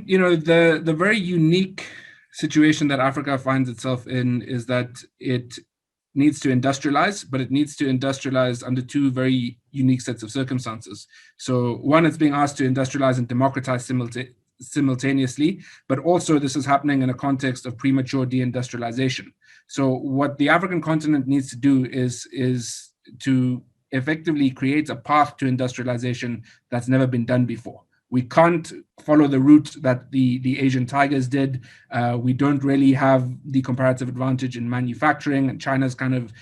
the very unique situation that Africa finds itself in is that it needs to industrialize, but it needs to industrialize under two very unique sets of circumstances. So one, it's being asked to industrialize and democratize simultaneously, but also this is happening in a context of premature deindustrialization. So what the African continent needs to do is to effectively create a path to industrialization that's never been done before. We can't follow the route that the Asian tigers did. We don't really have the comparative advantage in manufacturing, and China's kind of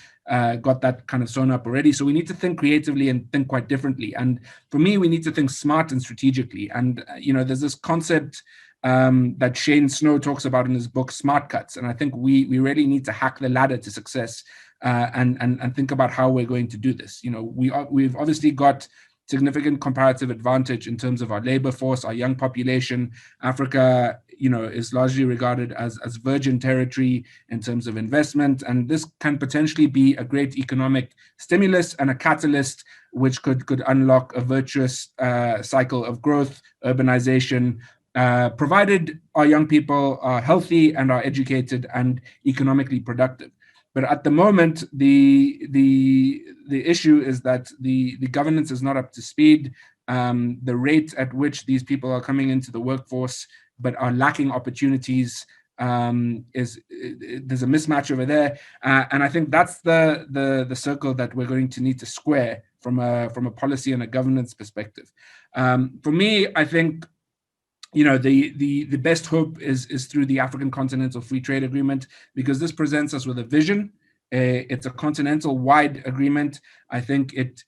got that kind of sewn up already. So we need to think creatively and think quite differently. And for me, we need to think smart and strategically. And there's this concept that Shane Snow talks about in his book Smart Cuts, and I think we really need to hack the ladder to success and think about how we're going to do this. We've obviously got significant comparative advantage in terms of our labor force, our young population. Africa, is largely regarded as virgin territory in terms of investment, and this can potentially be a great economic stimulus and a catalyst which could unlock a virtuous cycle of growth, urbanization, provided our young people are healthy and are educated and economically productive. But at the moment, the issue is that the governance is not up to speed. The rate at which these people are coming into the workforce but are lacking opportunities there's a mismatch over there, and I think that's the circle that we're going to need to square from a policy and a governance perspective. For me, I think the best hope is through the African Continental Free Trade Agreement, because this presents us with a vision. It's a continental-wide agreement. I think it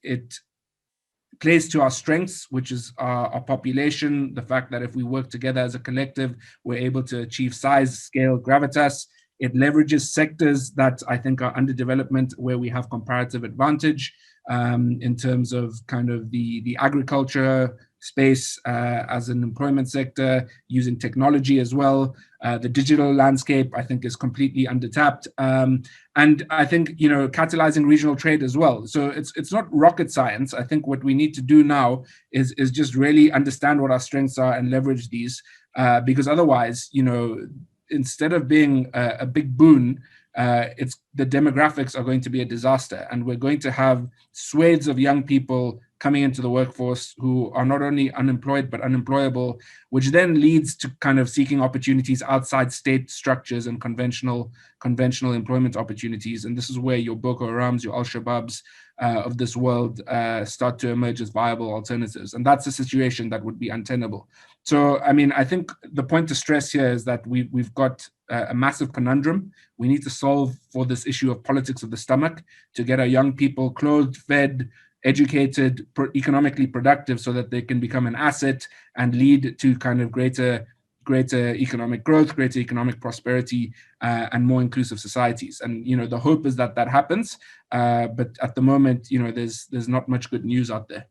plays to our strengths, which is our population, the fact that if we work together as a collective, we're able to achieve size, scale, gravitas. It leverages sectors that I think are under development, where we have comparative advantage in terms of kind of the agriculture space as an employment sector, using technology as well. The digital landscape, I think, is completely undertapped. And I think, catalyzing regional trade as well. So it's not rocket science. I think what we need to do now is just really understand what our strengths are and leverage these, because otherwise, instead of being a big boon, it's the demographics are going to be a disaster, and we're going to have swathes of young people coming into the workforce who are not only unemployed but unemployable, which then leads to kind of seeking opportunities outside state structures and conventional employment opportunities. And this is where your Boko Harams, your Al-Shabaabs of this world start to emerge as viable alternatives. And that's a situation that would be untenable. So, I think the point to stress here is that we've got a massive conundrum. We need to solve for this issue of politics of the stomach to get our young people clothed, fed, educated, economically productive, so that they can become an asset and lead to kind of greater economic growth, greater economic prosperity, and more inclusive societies. And the hope is that happens, but at the moment, there's not much good news out there.